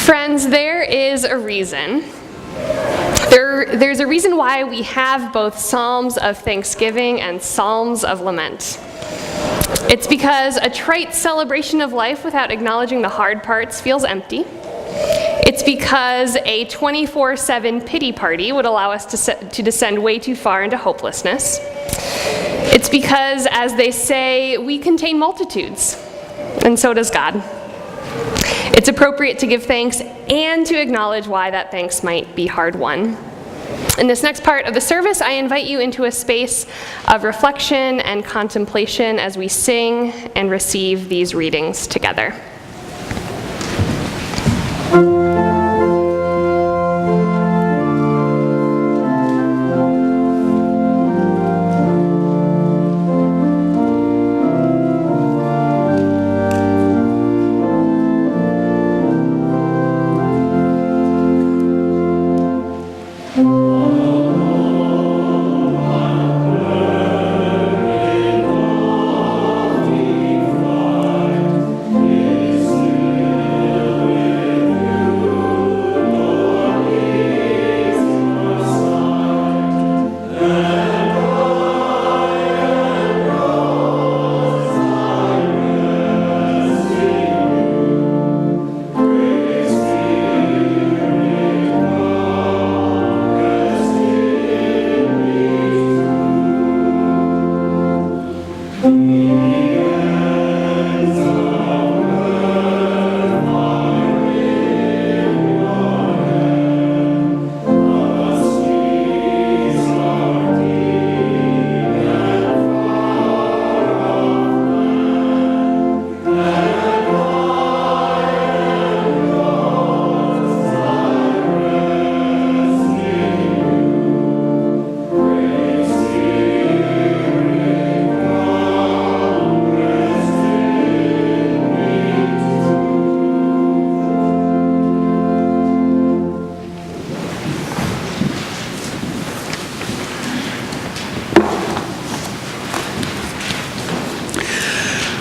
Friends, there is a reason. There's a reason why we have both Psalms of Thanksgiving and Psalms of Lament. It's because a trite celebration of life without acknowledging the hard parts feels empty. It's because a 24/7 pity party would allow us to descend way too far into hopelessness. It's because, as they say, we contain multitudes, and so does God. It's appropriate to give thanks and to acknowledge why that thanks might be hard-won. In this next part of the service, I invite you into a space of reflection and contemplation as we sing and receive these readings together.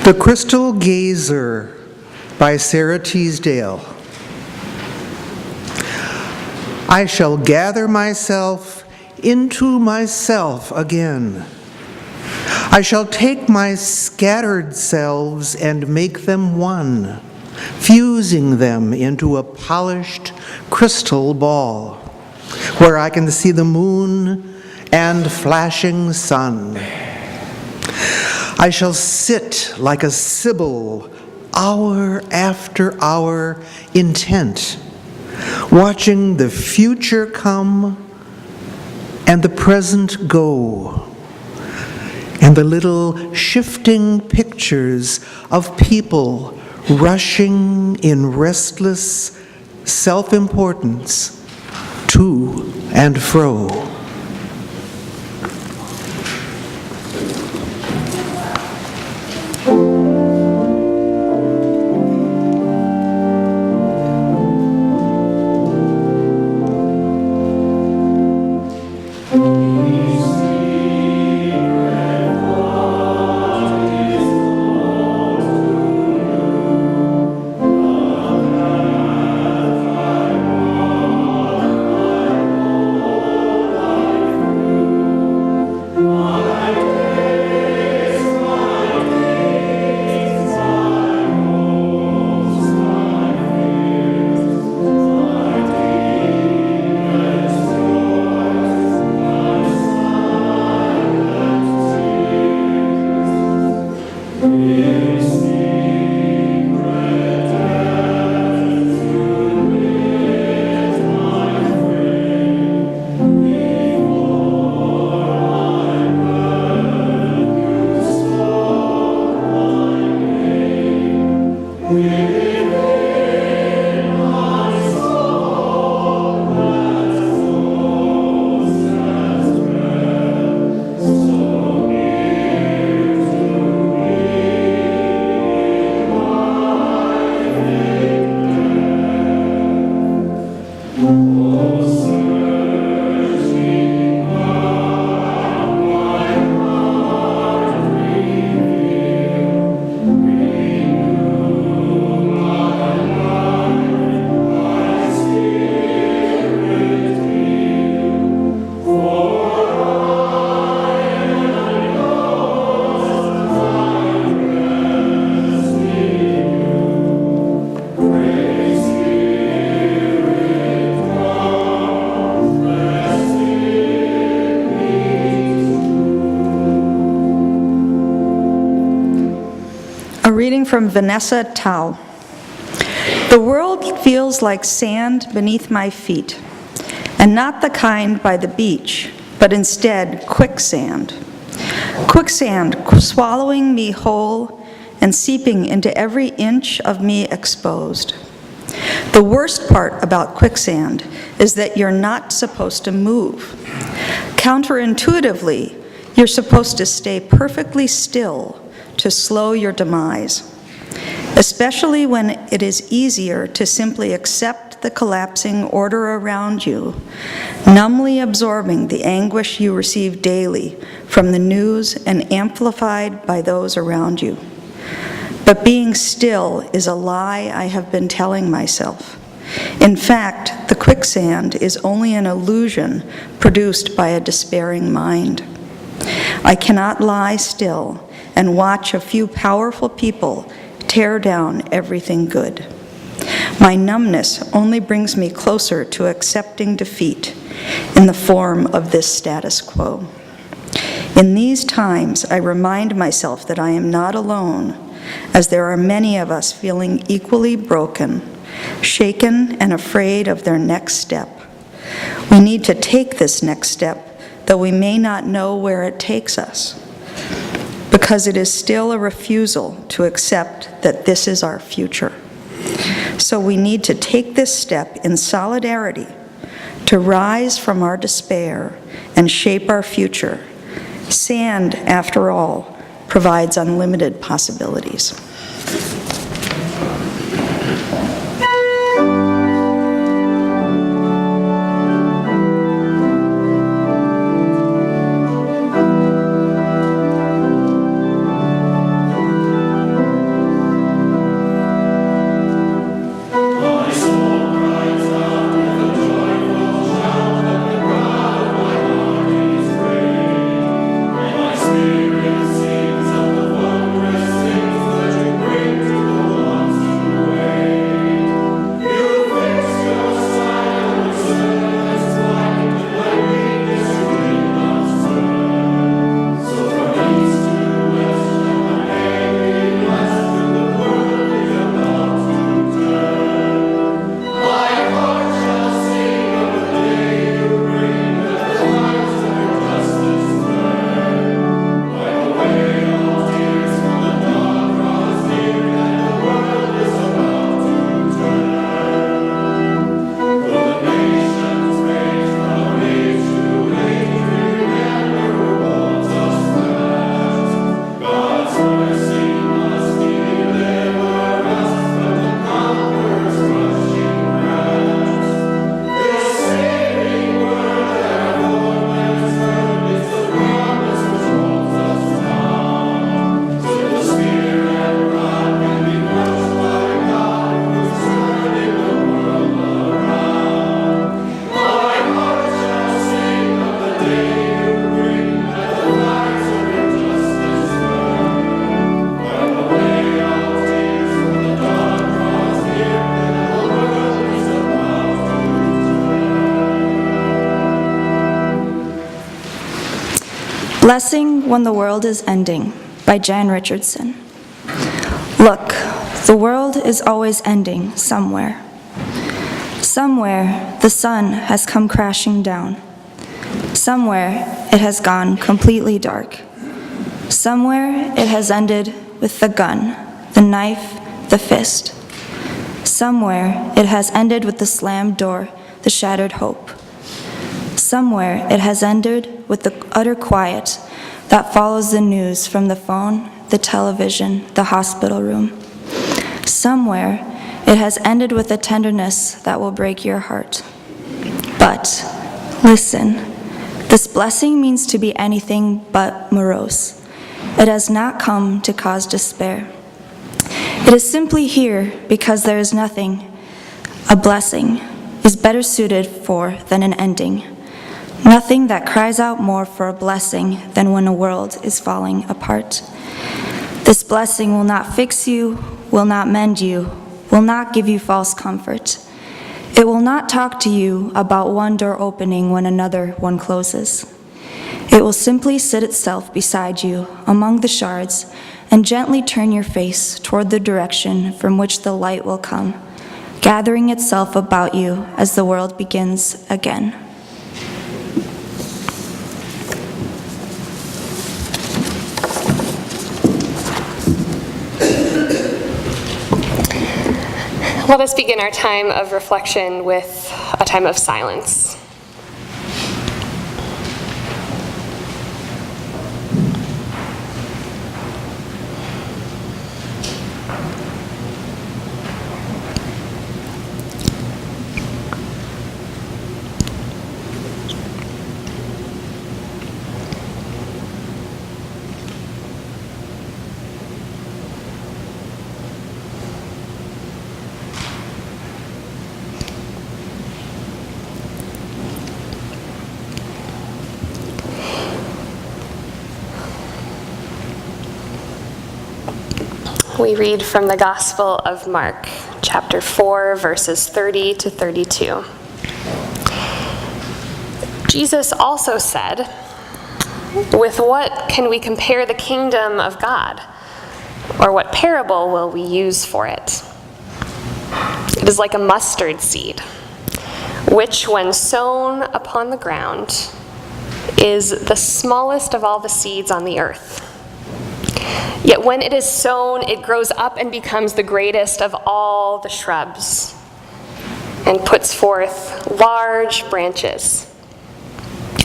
The Crystal Gazer by Sarah Teasdale. I shall gather myself into myself again. I shall take my scattered selves and make them one, fusing them into a polished crystal ball, where I can see the moon and flashing sun. I shall sit like a sibyl, hour after hour, intent, watching the future come and the present go, and the little shifting pictures of people rushing in restless self-importance to and fro. from Vanessa Towel. The world feels like sand beneath my feet, and not the kind by the beach, but instead quicksand. Quicksand swallowing me whole and seeping into every inch of me exposed. The worst part about quicksand is that you're not supposed to move. Counterintuitively, you're supposed to stay perfectly still to slow your demise, especially when it is easier to simply accept the collapsing order around you, numbly absorbing the anguish you receive daily from the news and amplified by those around you. But being still is a lie I have been telling myself. In fact, the quicksand is only an illusion produced by a despairing mind. I cannot lie still and watch a few powerful people tear down everything good. My numbness only brings me closer to accepting defeat in the form of this status quo. In these times, I remind myself that I am not alone, as there are many of us feeling equally broken, shaken, and afraid of their next step. We need to take this next step, though we may not know where it takes us, because it is still a refusal to accept that this is our future. So we need to take this step in solidarity to rise from our despair and shape our future. Sand, after all, provides unlimited possibilities. Blessing When the World is Ending by Jan Richardson. Look, the world is always ending somewhere. Somewhere the sun has come crashing down. Somewhere it has gone completely dark. Somewhere it has ended with the gun, the knife, the fist. Somewhere it has ended with the slammed door, the shattered hope. Somewhere it has ended with the utter quiet that follows the news from the phone, the television, the hospital room. Somewhere it has ended with a tenderness that will break your heart. But listen, this blessing means to be anything but morose. It has not come to cause despair. It is simply here because there is nothing a blessing is better suited for than an ending. Nothing that cries out more for a blessing than when a world is falling apart. This blessing will not fix you, will not mend you, will not give you false comfort. It will not talk to you about one door opening when another one closes. It will simply sit itself beside you among the shards and gently turn your face toward the direction from which the light will come, gathering itself about you as the world begins again. Let us begin our time of reflection with a time of silence. We read from the Gospel of Mark, chapter 4, verses 30 to 32. Jesus also said, "With what can we compare the kingdom of God? Or what parable will we use for it? It is like a mustard seed, which when sown upon the ground is the smallest of all the seeds on the earth. Yet when it is sown, it grows up and becomes the greatest of all the shrubs, and puts forth large branches,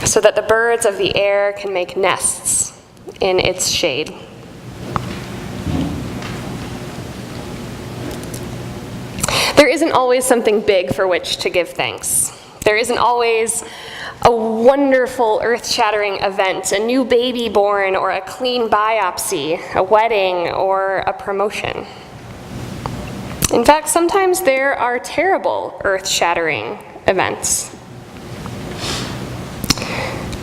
so that the birds of the air can make nests in its shade." There isn't always something big for which to give thanks. There isn't always a wonderful, earth-shattering event, a new baby born, or a clean biopsy, a wedding, or a promotion. In fact, sometimes there are terrible, earth-shattering events.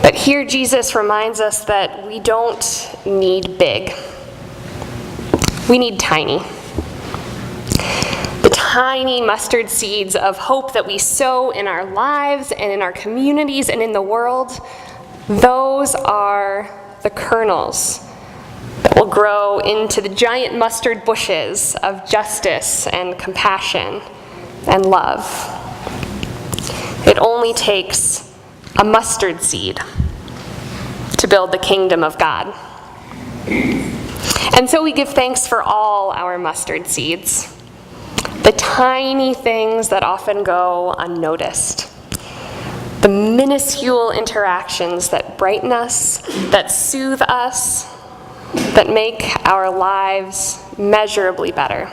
But here Jesus reminds us that we don't need big. We need tiny. The tiny mustard seeds of hope that we sow in our lives and in our communities and in the world, those are the kernels that will grow into the giant mustard bushes of justice and compassion and love. It only takes a mustard seed to build the kingdom of God. And so we give thanks for all our mustard seeds, the tiny things that often go unnoticed, the minuscule interactions that brighten us, that soothe us, that make our lives measurably better.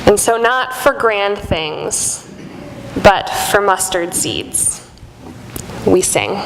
And so not for grand things, but for mustard seeds, we sing.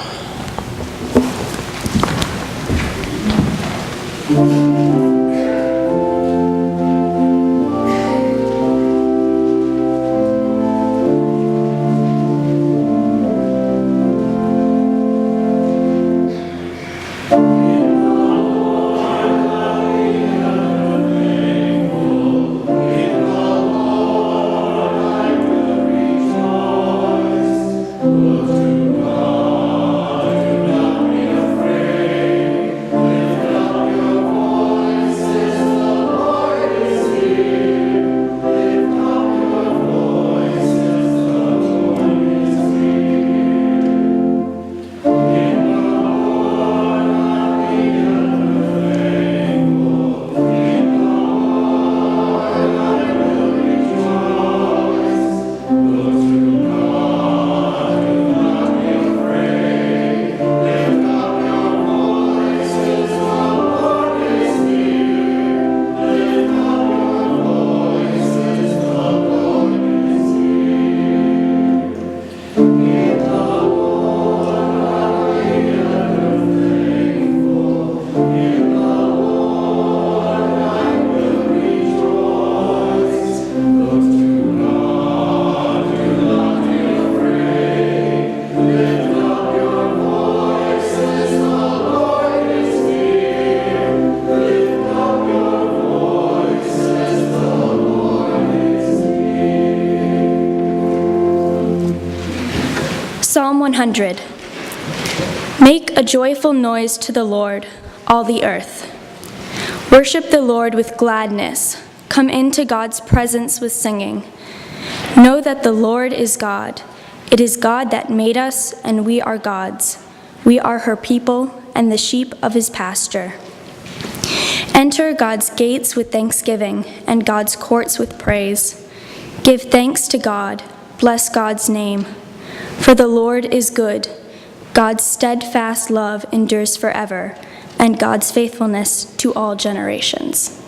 Psalm 100. Make a joyful noise to the Lord, all the earth. Worship the Lord with gladness. Come into God's presence with singing. Know that the Lord is God. It is God that made us, and we are God's. We are her people and the sheep of his pasture. Enter God's gates with thanksgiving and God's courts with praise. Give thanks to God. Bless God's name. For the Lord is good. God's steadfast love endures forever, and God's faithfulness to all generations.